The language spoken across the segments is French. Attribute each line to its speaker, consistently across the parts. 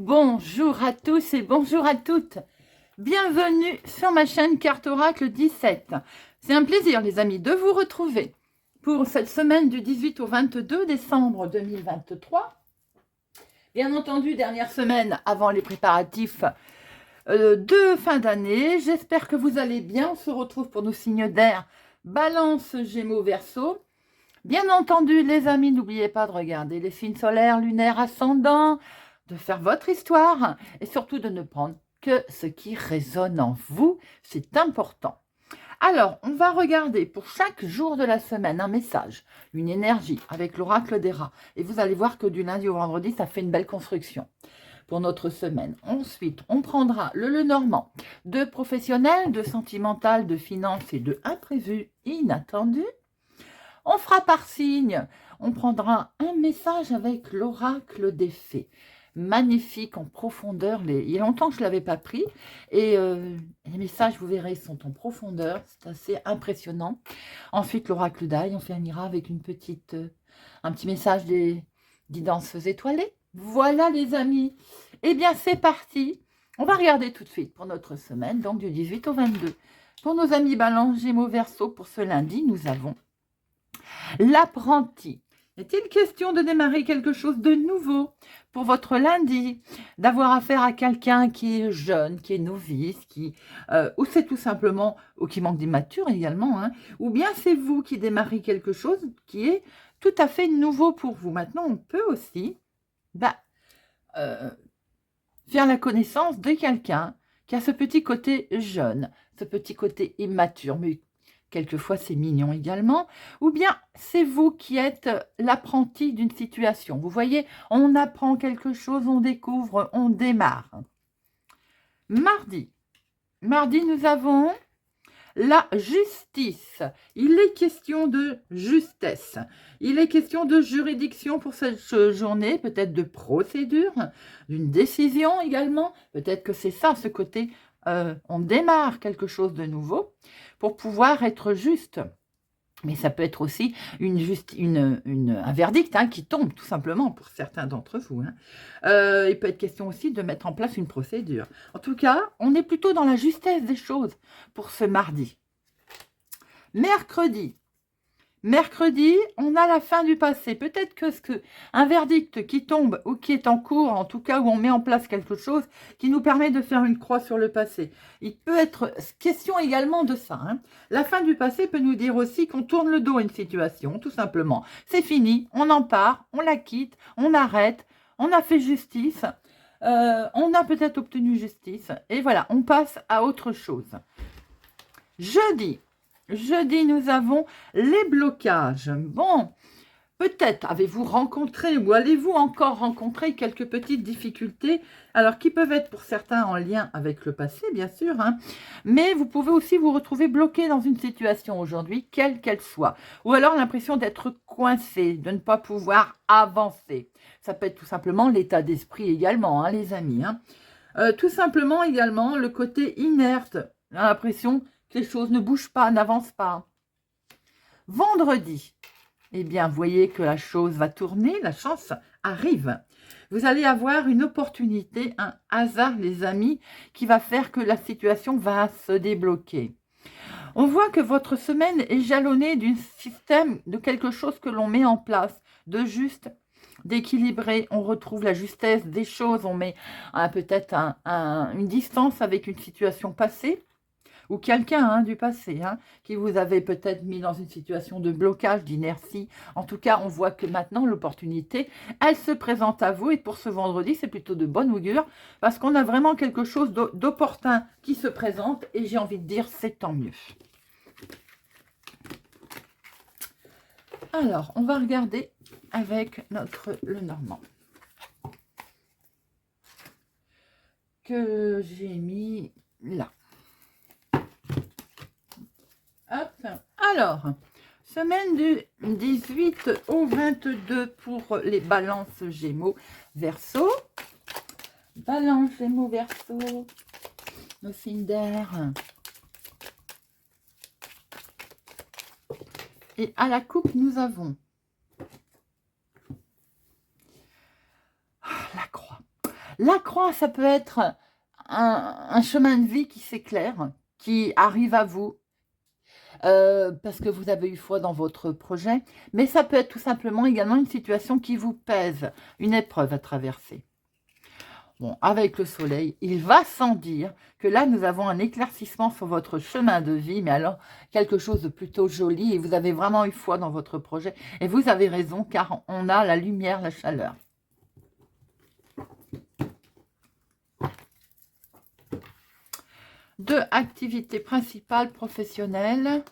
Speaker 1: Bonjour à tous et bonjour à toutes. Bienvenue sur ma chaîne Carte Oracle 17. C'est un plaisir les amis de vous retrouver pour cette semaine du 18 au 22 décembre 2023. Bien entendu, dernière semaine avant les préparatifs de fin d'année. J'espère que vous allez bien. On se retrouve pour nos signes d'air Balance, Gémeaux, Verseau. Bien entendu les amis, n'oubliez pas de regarder les signes solaires, lunaires, ascendants, de faire votre histoire et surtout de ne prendre que ce qui résonne en vous, c'est important. Alors, on va regarder pour chaque jour de la semaine un message, une énergie avec l'oracle des rats. Et vous allez voir que du lundi au vendredi, ça fait une belle construction pour notre semaine. Ensuite, on prendra le Lenormand de professionnel, de sentimental, de finance et de imprévu, inattendu. On fera par signe, on prendra un message avec l'oracle des fées. Magnifique, en profondeur. Il y a longtemps que je ne l'avais pas pris. Et les messages, vous verrez, sont en profondeur. C'est assez impressionnant. Ensuite, l'oracle d'ail, on finira avec un petit message des danses étoilées. Voilà les amis. Eh bien, c'est parti. On va regarder tout de suite pour notre semaine, donc du 18 au 22. Pour nos amis Balance, Gémeaux, Verseau, pour ce lundi, nous avons l'apprenti. Est-il question de démarrer quelque chose de nouveau pour votre lundi, d'avoir affaire à quelqu'un qui est jeune, qui est novice, ou c'est tout simplement, ou qui manque d'immature également, hein, ou bien c'est vous qui démarrez quelque chose qui est tout à fait nouveau pour vous. Maintenant, on peut aussi faire la connaissance de quelqu'un qui a ce petit côté jeune, ce petit côté immature, mais quelquefois c'est mignon également, ou bien c'est vous qui êtes l'apprenti d'une situation. Vous voyez, on apprend quelque chose, on découvre, on démarre. Mardi, nous avons la justice. Il est question de justesse. Il est question de juridiction pour cette journée, peut-être de procédure, d'une décision également. Peut-être que c'est ça, ce côté, on démarre quelque chose de nouveau pour pouvoir être juste. Mais ça peut être aussi un verdict qui tombe, tout simplement, pour certains d'entre vous. Il peut être question aussi de mettre en place une procédure. En tout cas, on est plutôt dans la justesse des choses pour ce mardi. Mercredi, on a la fin du passé. Peut-être que un verdict qui tombe ou qui est en cours, en tout cas où on met en place quelque chose qui nous permet de faire une croix sur le passé. Il peut être question également de ça. La fin du passé peut nous dire aussi qu'on tourne le dos à une situation, tout simplement. C'est fini, on en part, on la quitte, on arrête, on a fait justice, on a peut-être obtenu justice, et voilà, on passe à autre chose. Jeudi, nous avons les blocages. Bon, peut-être avez-vous rencontré ou allez-vous encore rencontrer quelques petites difficultés, alors qui peuvent être pour certains en lien avec le passé, bien sûr, mais vous pouvez aussi vous retrouver bloqué dans une situation aujourd'hui, quelle qu'elle soit, ou alors l'impression d'être coincé, de ne pas pouvoir avancer. Ça peut être tout simplement l'état d'esprit également, les amis. Tout simplement également le côté inerte, l'impression que les choses ne bougent pas, n'avancent pas. Vendredi, eh bien, vous voyez que la chose va tourner, la chance arrive. Vous allez avoir une opportunité, un hasard, les amis, qui va faire que la situation va se débloquer. On voit que votre semaine est jalonnée d'un système, de quelque chose que l'on met en place, de juste, d'équilibré. On retrouve la justesse des choses, on met peut-être une distance avec une situation passée, ou quelqu'un du passé qui vous avait peut-être mis dans une situation de blocage, d'inertie. En tout cas, on voit que maintenant, l'opportunité, elle se présente à vous. Et pour ce vendredi, c'est plutôt de bonne augure parce qu'on a vraiment quelque chose d'opportun qui se présente. Et j'ai envie de dire, c'est tant mieux. Alors, on va regarder avec notre Lenormand que j'ai mis là. Hop. Alors, semaine du 18 au 22 pour les balances Gémeaux Verseau. Balance Gémeaux Verseau, nos signes d'air. Et à la coupe, nous avons la croix. La croix, ça peut être un chemin de vie qui s'éclaire, qui arrive à vous, parce que vous avez eu foi dans votre projet, mais ça peut être tout simplement également une situation qui vous pèse, une épreuve à traverser. Bon, avec le soleil, il va sans dire que là, nous avons un éclaircissement sur votre chemin de vie, mais alors quelque chose de plutôt joli, et vous avez vraiment eu foi dans votre projet, et vous avez raison, car on a la lumière, la chaleur. De activités principales professionnelles,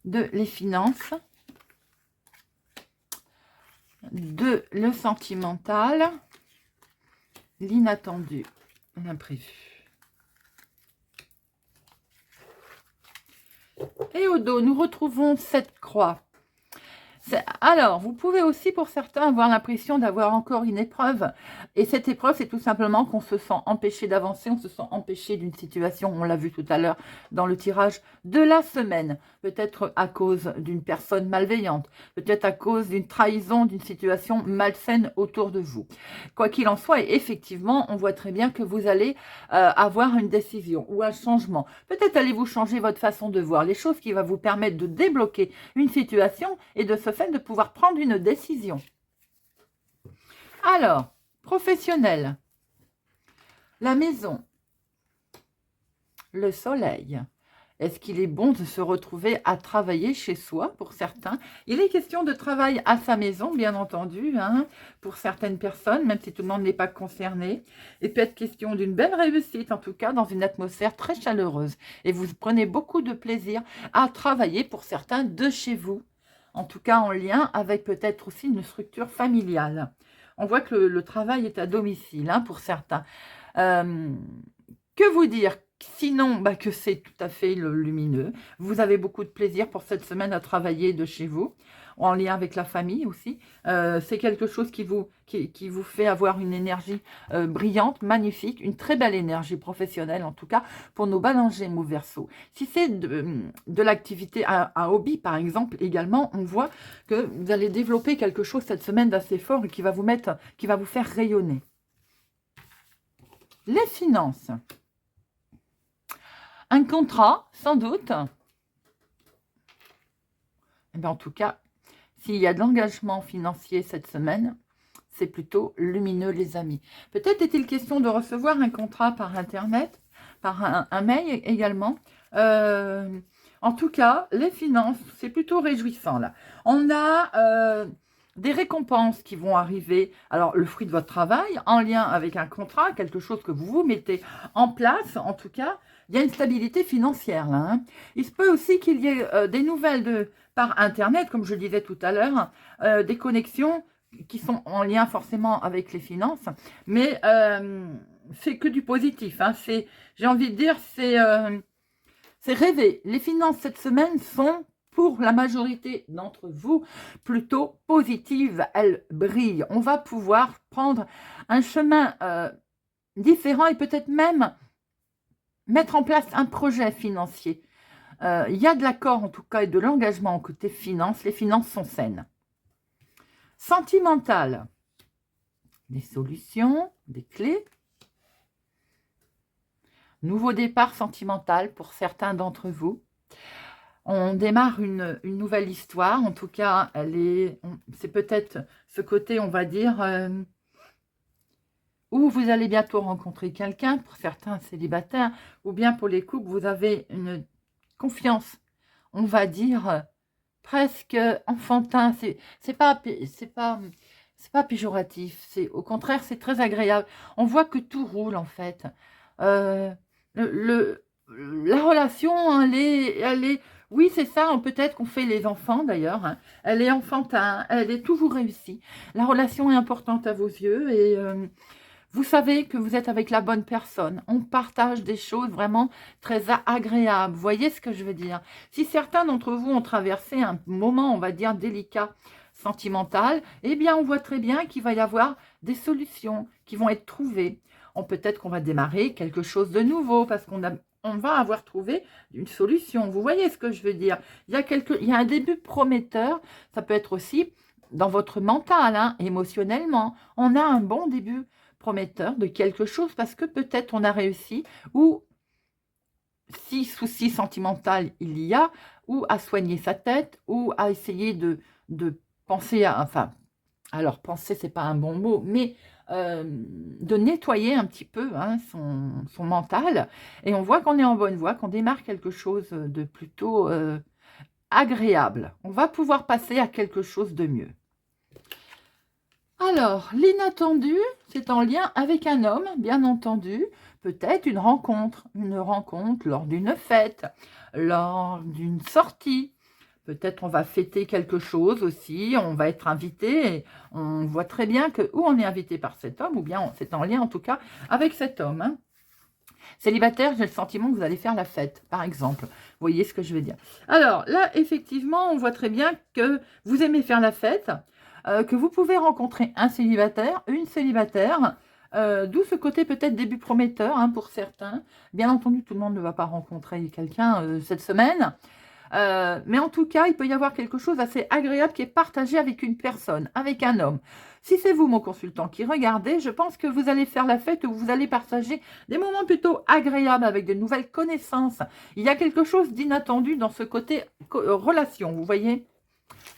Speaker 1: de les finances, de le sentimental, l'inattendu, l'imprévu. Et au dos, nous retrouvons cette croix. Alors, vous pouvez aussi, pour certains, avoir l'impression d'avoir encore une épreuve. Et cette épreuve, c'est tout simplement qu'on se sent empêché d'avancer, on se sent empêché d'une situation, on l'a vu tout à l'heure dans le tirage de la semaine. Peut-être à cause d'une personne malveillante, peut-être à cause d'une trahison, d'une situation malsaine autour de vous. Quoi qu'il en soit, et effectivement, on voit très bien que vous allez avoir une décision ou un changement. Peut-être allez-vous changer votre façon de voir les choses qui va vous permettre de débloquer une situation et de ce fait de pouvoir prendre une décision. Alors, professionnel, la maison, le soleil. Est-ce qu'il est bon de se retrouver à travailler chez soi pour certains? Il est question de travail à sa maison, bien entendu, hein, pour certaines personnes, même si tout le monde n'est pas concerné. Et peut être question d'une belle réussite, en tout cas, dans une atmosphère très chaleureuse. Et vous prenez beaucoup de plaisir à travailler pour certains de chez vous. En tout cas, en lien avec peut-être aussi une structure familiale. On voit que le travail est à domicile, hein, pour certains. Que vous dire? Sinon, que c'est tout à fait lumineux. Vous avez beaucoup de plaisir pour cette semaine à travailler de chez vous, en lien avec la famille aussi. C'est quelque chose qui vous fait avoir une énergie brillante, magnifique, une très belle énergie professionnelle, en tout cas, pour nos balances Gémeaux Verseau. Si c'est de l'activité, un hobby, par exemple, également, on voit que vous allez développer quelque chose cette semaine d'assez fort et qui va vous faire rayonner. Les finances. Un contrat, sans doute. Eh bien, en tout cas, s'il y a de l'engagement financier cette semaine, c'est plutôt lumineux, les amis. Peut-être est-il question de recevoir un contrat par Internet, par un mail également. En tout cas, les finances, c'est plutôt réjouissant là. On a des récompenses qui vont arriver. Alors, le fruit de votre travail, en lien avec un contrat, quelque chose que vous vous mettez en place, en tout cas, il y a une stabilité financière là. Hein. Il se peut aussi qu'il y ait des nouvelles par Internet, comme je le disais tout à l'heure, des connexions qui sont en lien forcément avec les finances, mais c'est que du positif. Hein. J'ai envie de dire, c'est rêvé. Les finances cette semaine sont, pour la majorité d'entre vous, plutôt positives. Elles brillent. On va pouvoir prendre un chemin différent et peut-être même mettre en place un projet financier. Il y a de l'accord en tout cas et de l'engagement côté finances. Les finances sont saines. Sentimental. Des solutions, des clés. Nouveau départ sentimental pour certains d'entre vous. On démarre une nouvelle histoire. En tout cas, c'est peut-être ce côté, on va dire, où vous allez bientôt rencontrer quelqu'un, pour certains célibataires, ou bien pour les couples, vous avez une confiance, on va dire, presque enfantin. C'est pas péjoratif, au contraire, c'est très agréable. On voit que tout roule, en fait. La relation, elle est oui, c'est ça, peut-être qu'on fait les enfants, d'ailleurs. Hein. Elle est enfantin, elle est toujours réussie. La relation est importante à vos yeux et vous savez que vous êtes avec la bonne personne. On partage des choses vraiment très agréables. Vous voyez ce que je veux dire? Si certains d'entre vous ont traversé un moment, on va dire, délicat, sentimental, eh bien, on voit très bien qu'il va y avoir des solutions qui vont être trouvées. Peut-être qu'on va démarrer quelque chose de nouveau parce qu'on va avoir trouvé une solution. Vous voyez ce que je veux dire? Il y a un début prometteur. Ça peut être aussi dans votre mental, hein, émotionnellement. On a un bon début prometteur de quelque chose parce que peut-être on a réussi ou si souci sentimental il y a, ou à soigner sa tête, ou à essayer de penser à... Enfin, alors penser, c'est pas un bon mot, mais de nettoyer un petit peu hein, son mental. Et on voit qu'on est en bonne voie, qu'on démarre quelque chose de plutôt agréable. On va pouvoir passer à quelque chose de mieux. Alors, l'inattendu, c'est en lien avec un homme, bien entendu, peut-être une rencontre lors d'une fête, lors d'une sortie. Peut-être on va fêter quelque chose aussi, on va être invité, et on voit très bien que ou on est invité par cet homme, ou bien c'est en lien en tout cas avec cet homme. Hein. Célibataire, j'ai le sentiment que vous allez faire la fête, par exemple. Vous voyez ce que je veux dire. Alors là, effectivement, on voit très bien que vous aimez faire la fête, que vous pouvez rencontrer un célibataire, une célibataire, d'où ce côté peut-être début prometteur hein, pour certains. Bien entendu, tout le monde ne va pas rencontrer quelqu'un cette semaine. Mais en tout cas, il peut y avoir quelque chose d'assez agréable qui est partagé avec une personne, avec un homme. Si c'est vous, mon consultant, qui regardez, je pense que vous allez faire la fête ou vous allez partager des moments plutôt agréables avec de nouvelles connaissances. Il y a quelque chose d'inattendu dans ce côté relation, vous voyez ?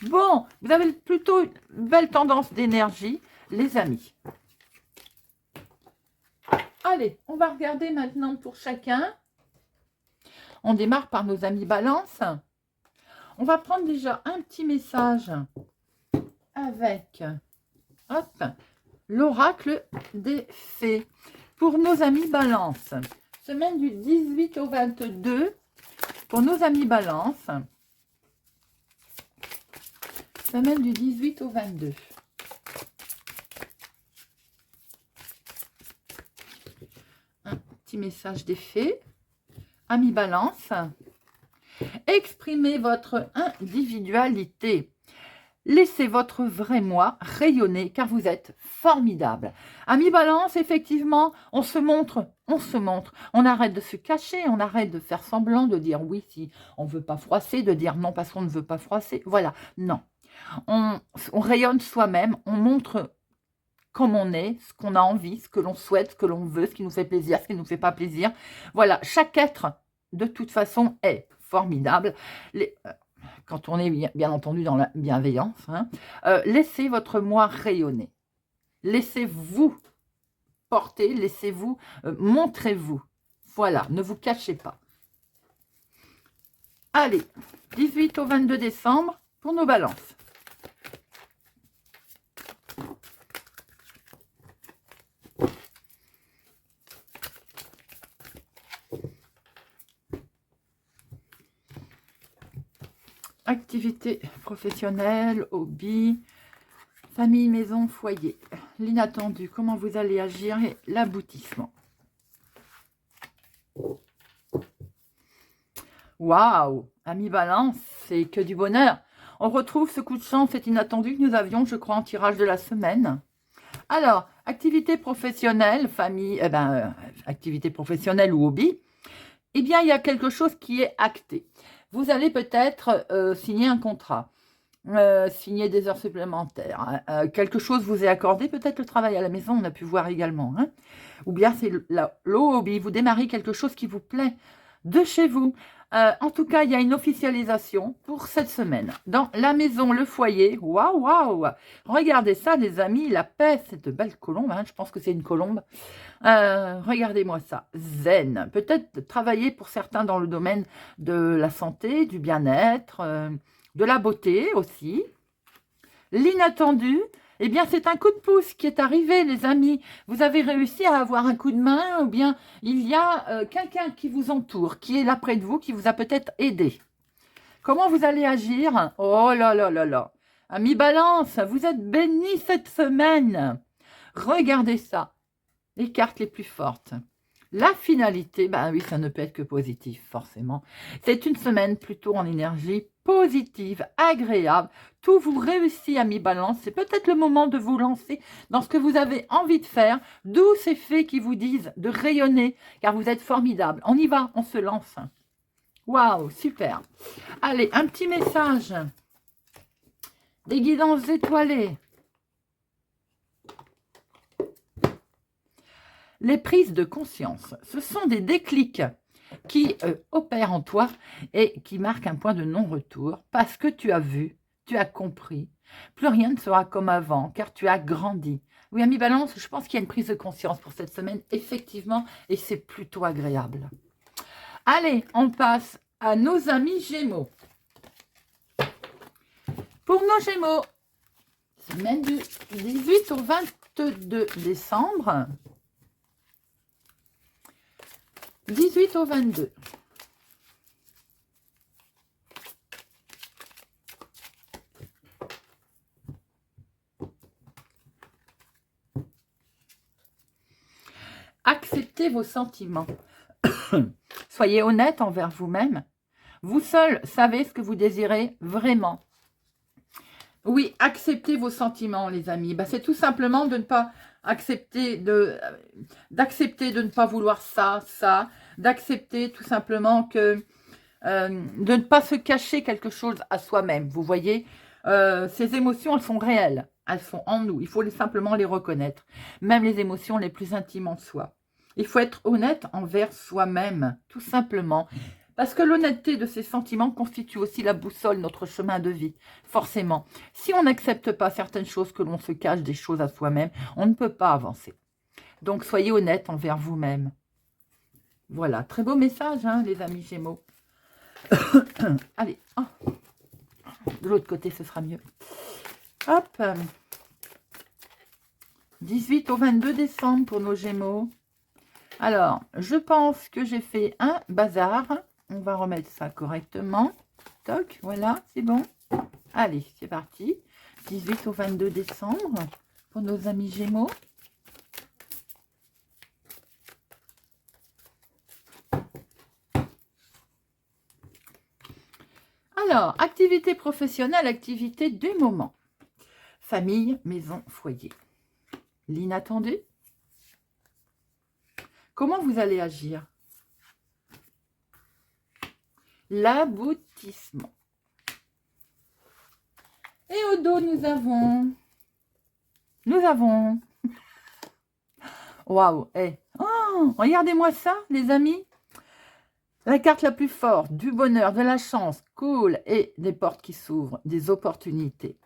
Speaker 1: Bon, vous avez plutôt une belle tendance d'énergie, les amis. Allez, on va regarder maintenant pour chacun. On démarre par nos amis Balance. On va prendre déjà un petit message avec l'oracle des fées. Pour nos amis Balance, semaine du 18 au 22, pour nos amis Balance, semaine du 18 au 22. Un petit message des fées. Amis Balance, exprimez votre individualité. Laissez votre vrai moi rayonner car vous êtes formidable. Amis Balance, effectivement, on se montre. On arrête de se cacher, on arrête de faire semblant, de dire oui si on ne veut pas froisser, de dire non parce qu'on ne veut pas froisser. Voilà, non. On rayonne soi-même, on montre comme on est, ce qu'on a envie, ce que l'on souhaite, ce que l'on veut, ce qui nous fait plaisir, ce qui ne nous fait pas plaisir. Voilà, chaque être, de toute façon, est formidable. Quand on est bien entendu dans la bienveillance, hein, laissez votre moi rayonner. Laissez-vous porter, laissez-vous, montrez-vous. Voilà, ne vous cachez pas. Allez, 18 au 22 décembre pour nos balances. Activité professionnelle, hobby, famille, maison, foyer. L'inattendu, comment vous allez agir et l'aboutissement. Waouh, ami Balance, c'est que du bonheur. On retrouve ce coup de chance, cet inattendu que nous avions, je crois, en tirage de la semaine. Alors, activité professionnelle, famille, activité professionnelle ou hobby, eh bien, il y a quelque chose qui est acté. Vous allez peut-être signer un contrat, signer des heures supplémentaires. Quelque chose vous est accordé, peut-être le travail à la maison, on a pu voir également. Hein, ou bien c'est le hobby, vous démarrez quelque chose qui vous plaît de chez vous. En tout cas, il y a une officialisation pour cette semaine. Dans la maison, le foyer, waouh, waouh. Regardez ça, les amis, la paix, cette belle colombe, hein, je pense que c'est une colombe. Regardez-moi ça, zen. Peut-être travailler pour certains dans le domaine de la santé, du bien-être, de la beauté aussi. L'inattendu, eh bien, c'est un coup de pouce qui est arrivé, les amis. Vous avez réussi à avoir un coup de main ou bien il y a quelqu'un qui vous entoure, qui est là près de vous, qui vous a peut-être aidé. Comment vous allez agir? Oh là là là là. Amis Balance, vous êtes bénis cette semaine. Regardez ça. Les cartes les plus fortes. La finalité, ben oui, ça ne peut être que positif, forcément. C'est une semaine plutôt en énergie positive, agréable. Tout vous réussit, amis Balance. C'est peut-être le moment de vous lancer dans ce que vous avez envie de faire. D'où ces fées qui vous disent de rayonner, car vous êtes formidable. On y va, on se lance. Waouh, super. Allez, un petit message. Des guidances étoilées. Les prises de conscience, ce sont des déclics qui opèrent en toi et qui marquent un point de non-retour parce que tu as vu, tu as compris. Plus rien ne sera comme avant car tu as grandi. Oui, ami Balance, je pense qu'il y a une prise de conscience pour cette semaine, effectivement, et c'est plutôt agréable. Allez, on passe à nos amis Gémeaux. Pour nos Gémeaux, semaine du 18 au 22 décembre. 18 au 22. Acceptez vos sentiments. Soyez honnête envers vous-même. Vous seul savez ce que vous désirez vraiment. Oui, acceptez vos sentiments, les amis. Ben, c'est tout simplement de ne pas accepter d'accepter de ne pas vouloir ça, d'accepter tout simplement que de ne pas se cacher quelque chose à soi-même. Vous voyez, ces émotions, elles sont réelles, elles sont en nous. Il faut simplement les reconnaître, même les émotions les plus intimes en soi. Il faut être honnête envers soi-même, tout simplement. Parce que l'honnêteté de ses sentiments constitue aussi la boussole, notre chemin de vie, forcément. Si on n'accepte pas certaines choses, que l'on se cache des choses à soi-même, on ne peut pas avancer. Donc, soyez honnête envers vous-même. Voilà, très beau message, hein, les amis Gémeaux. Allez, oh. De l'autre côté, ce sera mieux. Hop. 18 au 22 décembre pour nos Gémeaux. Alors, je pense que j'ai fait un bazar. On va remettre ça correctement. Toc, voilà, c'est bon. Allez, c'est parti. 18 au 22 décembre pour nos amis Gémeaux. Alors, activité professionnelle, activité du moment. Famille, maison, foyer. L'inattendu. Comment vous allez agir? L'aboutissement. Et au dos, nous avons... Waouh, hey. Oh, regardez-moi ça, les amis. La carte la plus forte, du bonheur, de la chance, cool, et des portes qui s'ouvrent, des opportunités.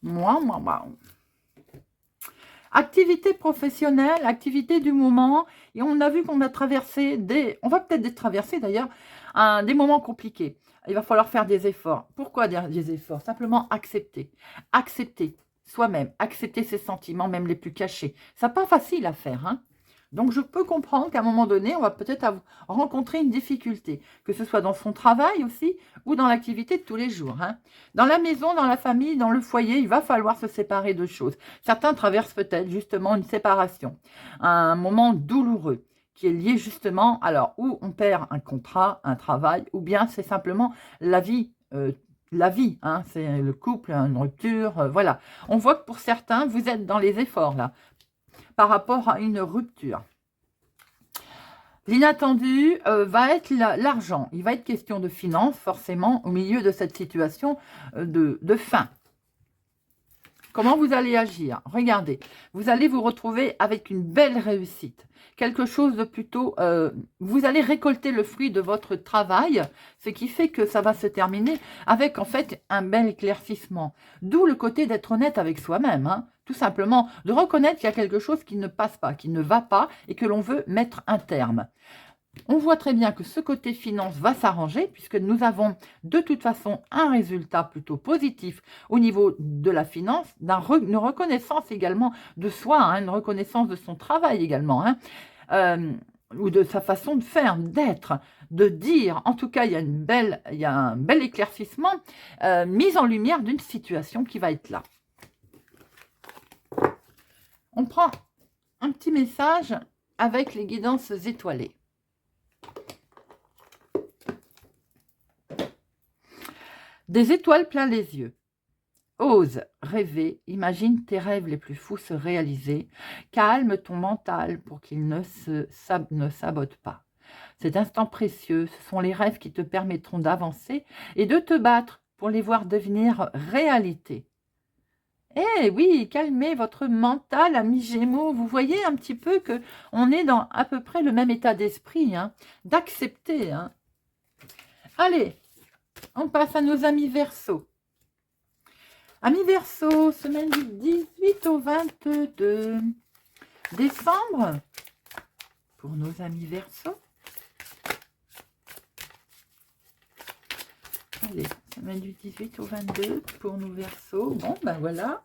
Speaker 1: Moi. Activité professionnelle, activité du moment, et on a vu qu'on a traversé on va peut-être traverser d'ailleurs, des moments compliqués. Il va falloir faire des efforts. Pourquoi des efforts? Simplement accepter. Accepter soi-même, accepter ses sentiments, même les plus cachés. Ça n'est pas facile à faire, hein. Donc, je peux comprendre qu'à un moment donné, on va peut-être rencontrer une difficulté, que ce soit dans son travail aussi ou dans l'activité de tous les jours, hein. Dans la maison, dans la famille, dans le foyer, il va falloir se séparer de choses. Certains traversent peut-être justement une séparation, un moment douloureux qui est lié justement, alors, où on perd un contrat, un travail, ou bien c'est simplement la vie, hein, c'est le couple, une rupture, voilà. On voit que pour certains, vous êtes dans les efforts là, par rapport à une rupture. L'inattendu va être l'argent. Il va être question de finances, forcément, au milieu de cette situation de fin. Comment vous allez agir? Regardez, vous allez vous retrouver avec une belle réussite. Quelque chose de plutôt... vous allez récolter le fruit de votre travail, ce qui fait que ça va se terminer avec, en fait, un bel éclaircissement. D'où le côté d'être honnête avec soi-même, hein. Tout simplement, de reconnaître qu'il y a quelque chose qui ne passe pas, qui ne va pas, et que l'on veut mettre un terme. On voit très bien que ce côté finance va s'arranger puisque nous avons de toute façon un résultat plutôt positif au niveau de la finance, une reconnaissance également de soi, hein, une reconnaissance de son travail également, hein, ou de sa façon de faire, d'être, de dire. En tout cas, il y a un bel éclaircissement, mise en lumière d'une situation qui va être là. On prend un petit message avec les guidances étoilées. Des étoiles plein les yeux. Ose rêver, imagine tes rêves les plus fous se réaliser. Calme ton mental pour qu'il ne sabote pas. Cet instant précieux, ce sont les rêves qui te permettront d'avancer et de te battre pour les voir devenir réalité. Eh oui, calmez votre mental, amis Gémeaux. Vous voyez un petit peu que on est dans à peu près le même état d'esprit, hein, d'accepter. Hein. Allez, on passe à nos amis Verseaux. Amis Verseaux, semaine du 18 au 22 décembre, pour nos amis Verseaux. Allez, semaine du 18 au 22 pour nous Verseaux. Bon, ben voilà.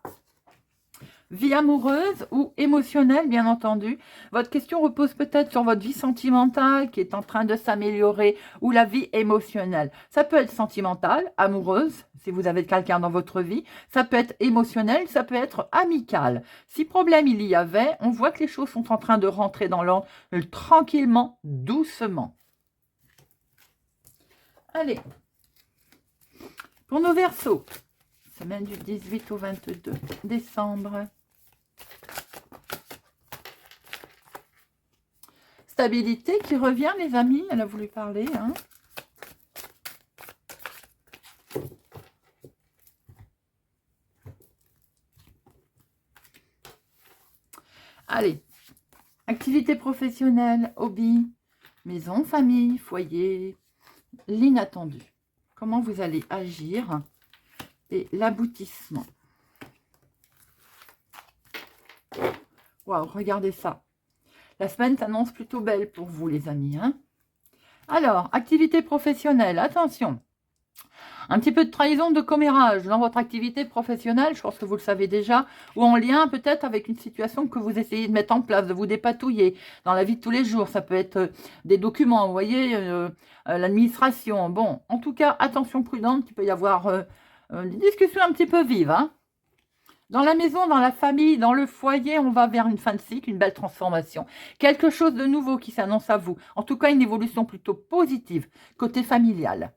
Speaker 1: Vie amoureuse ou émotionnelle, bien entendu. Votre question repose peut-être sur votre vie sentimentale qui est en train de s'améliorer ou la vie émotionnelle. Ça peut être sentimentale, amoureuse, si vous avez quelqu'un dans votre vie. Ça peut être émotionnel, ça peut être amical. Si problème il y avait, on voit que les choses sont en train de rentrer dans l'ordre tranquillement, doucement. Allez, pour nos Verseaux, semaine du 18 au 22 décembre. Stabilité qui revient, les amis. Elle a voulu parler. Hein. Allez. Activité professionnelle, hobby, maison, famille, foyer, l'inattendu. Comment vous allez agir et l'aboutissement. Waouh, regardez ça. La semaine s'annonce plutôt belle pour vous, les amis. Hein. Alors, activité professionnelle, attention. Un petit peu de trahison, de commérage dans votre activité professionnelle, je pense que vous le savez déjà, ou en lien peut-être avec une situation que vous essayez de mettre en place, de vous dépatouiller dans la vie de tous les jours. Ça peut être des documents, vous voyez, l'administration. Bon, en tout cas, attention prudente, il peut y avoir des discussions un petit peu vives, hein. Dans la maison, dans la famille, dans le foyer, on va vers une fin de cycle, une belle transformation. Quelque chose de nouveau qui s'annonce à vous. En tout cas, une évolution plutôt positive, côté familial.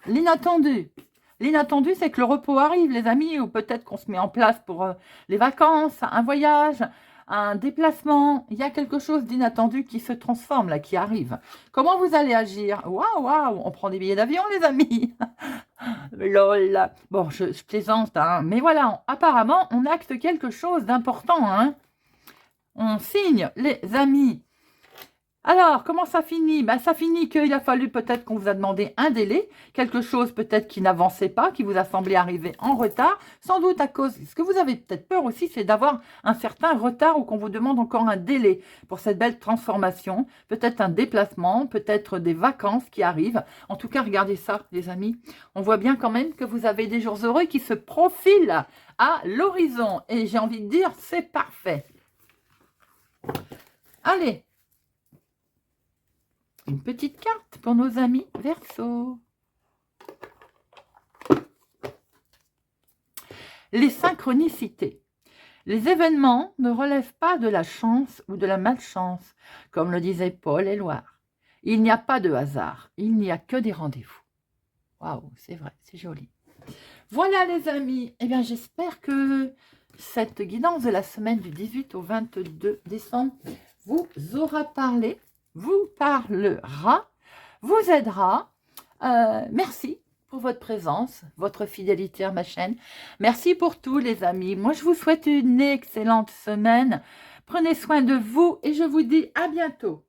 Speaker 1: L'inattendu. L'inattendu, c'est que le repos arrive, les amis, ou peut-être qu'on se met en place pour les vacances, un voyage, un déplacement. Il y a quelque chose d'inattendu qui se transforme, là, qui arrive. Comment vous allez agir? Waouh, waouh, on prend des billets d'avion, les amis. Lol. Bon, je plaisante, hein. Mais voilà, apparemment, on acte quelque chose d'important, hein. On signe, les amis. Alors, comment ça finit? Ben, ça finit qu'il a fallu peut-être qu'on vous a demandé un délai, quelque chose peut-être qui n'avançait pas, qui vous a semblé arriver en retard, sans doute à cause, ce que vous avez peut-être peur aussi, c'est d'avoir un certain retard ou qu'on vous demande encore un délai pour cette belle transformation, peut-être un déplacement, peut-être des vacances qui arrivent. En tout cas, regardez ça, les amis. On voit bien quand même que vous avez des jours heureux qui se profilent à l'horizon. Et j'ai envie de dire, c'est parfait. Allez. Une petite carte pour nos amis Verseaux. Les synchronicités. Les événements ne relèvent pas de la chance ou de la malchance, comme le disait Paul Éluard. Il n'y a pas de hasard, il n'y a que des rendez-vous. Waouh, c'est vrai, c'est joli. Voilà les amis, eh bien j'espère que cette guidance de la semaine du 18 au 22 décembre vous aura parlé, vous parlera, vous aidera. Merci pour votre présence, votre fidélité à ma chaîne. Merci pour tout les amis. Moi, je vous souhaite une excellente semaine. Prenez soin de vous et je vous dis à bientôt.